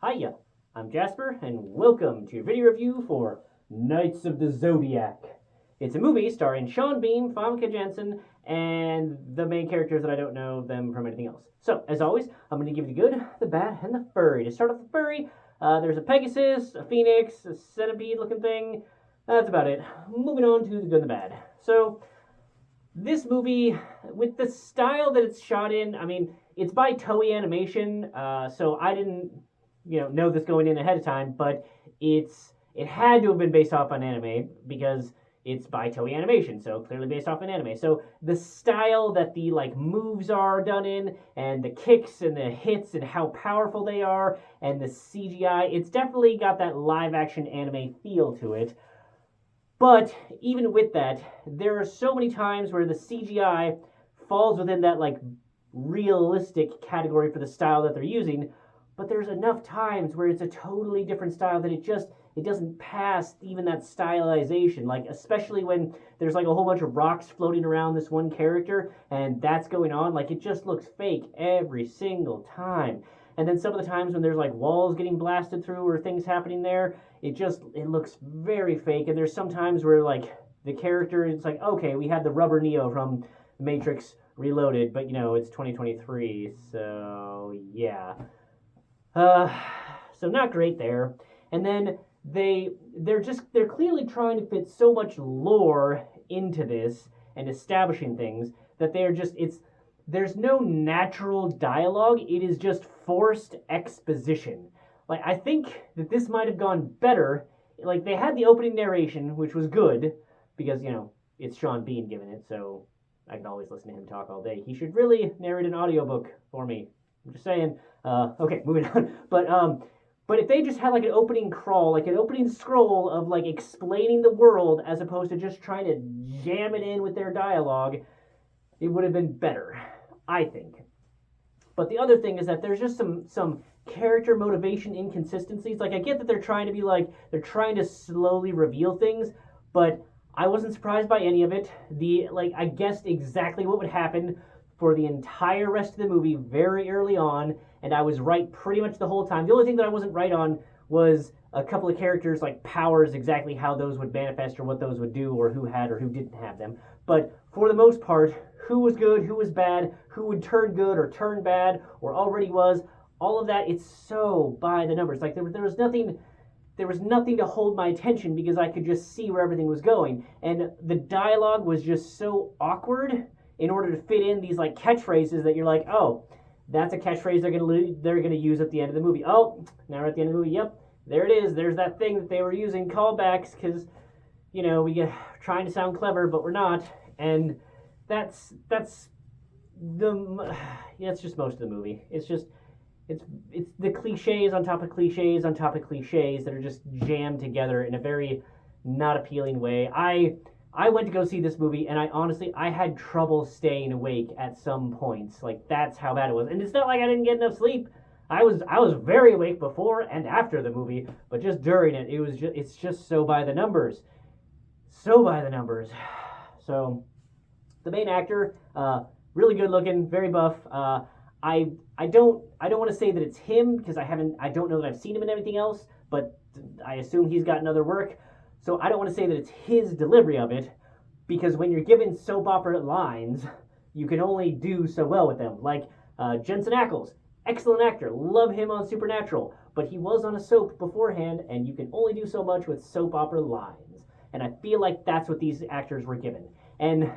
Hiya, I'm Jasper, and welcome to your video review for Knights of the Zodiac. It's a movie starring Sean Bean, Famke Janssen, and the main characters that I don't know them from anything else. So, as always, I'm going to give you the good, the bad, and the furry. To start off the furry, there's a Pegasus, a Phoenix, a centipede-looking thing. That's about it. Moving on to the good and the bad. So, this movie, with the style that it's shot in, it's by Toei Animation, so I didn't know this going in ahead of time, but it had to have been based off on anime because it's by Toei Animation, so clearly based off an anime. So the style that the moves are done in, and the kicks and the hits and how powerful they are, and the CGI, it's definitely got that live action anime feel to it. But even with that, there are so many times where the CGI falls within that realistic category for the style that they're using, but there's enough times where it's a totally different style that it doesn't pass even that stylization. Especially when there's a whole bunch of rocks floating around this one character and that's going on, it just looks fake every single time. And then some of the times when there's walls getting blasted through or things happening there, it looks very fake. And there's some times where the character is okay, we had the rubber Neo from Matrix Reloaded, but it's 2023, so yeah. So not great there. And then they're clearly trying to fit so much lore into this and establishing things that there's no natural dialogue. It is just forced exposition. I think that this might have gone better. They had the opening narration, which was good because it's Sean Bean giving it, so I can always listen to him talk all day. He should really narrate an audiobook for me. I'm just saying. Okay, moving on. But if they just had an opening crawl, an opening scroll of explaining the world as opposed to just trying to jam it in with their dialogue, it would have been better, I think. But the other thing is that there's just some character motivation inconsistencies. I get that they're trying to be they're trying to slowly reveal things, but I wasn't surprised by any of it. I guessed exactly what would happen for the entire rest of the movie very early on, and I was right pretty much the whole time. The only thing that I wasn't right on was a couple of characters powers, exactly how those would manifest or what those would do or who had or who didn't have them. But for the most part, who was good, who was bad, who would turn good or turn bad or already was, all of that, it's so by the numbers. There was nothing to hold my attention because I could just see where everything was going. And the dialogue was just so awkward in order to fit in these catchphrases that you're oh, that's a catchphrase they're gonna use at the end of the movie. Oh, now we're at the end of the movie. Yep, there it is. There's that thing that they were using callbacks because we get trying to sound clever, but we're not. And that's it's just most of the movie. It's the cliches on top of cliches on top of cliches that are just jammed together in a very not appealing way. I went to go see this movie, and I had trouble staying awake at some points. That's how bad it was. And it's not like I didn't get enough sleep. I was very awake before and after the movie, but just during it, it's just so by the numbers. So by the numbers. So, the main actor, really good looking, very buff. I don't want to say that it's him because I don't know that I've seen him in anything else, but I assume he's gotten other work. So I don't want to say that it's his delivery of it, because when you're given soap opera lines, you can only do so well with them. Jensen Ackles, excellent actor, love him on Supernatural, but he was on a soap beforehand, and you can only do so much with soap opera lines. And I feel like that's what these actors were given. And,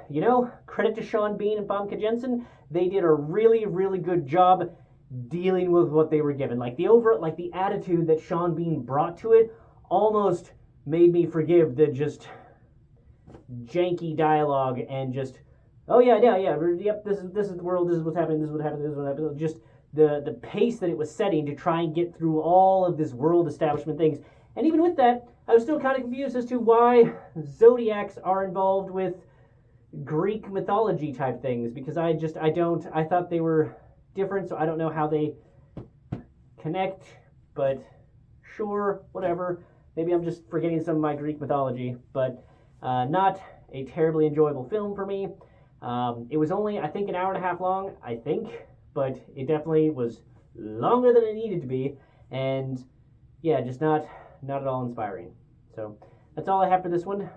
credit to Sean Bean and Famke Janssen, they did a really, really good job dealing with what they were given. The attitude that Sean Bean brought to it almost made me forgive the just janky dialogue and just, oh yeah, yep, this is the world, this is what's happening, this is what happened, this is what happened. Just the pace that it was setting to try and get through all of this world establishment things. And even with that, I was still kind of confused as to why Zodiacs are involved with Greek mythology type things, because I thought they were different, so I don't know how they connect, but sure, whatever. Maybe I'm just forgetting some of my Greek mythology, but not a terribly enjoyable film for me. It was only, I think, an hour and a half long, but it definitely was longer than it needed to be. and yeah, just not at all inspiring. So that's all I have for this one.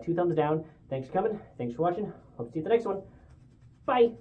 2 thumbs down. Thanks for coming. Thanks for watching. Hope to see you at the next one. Bye.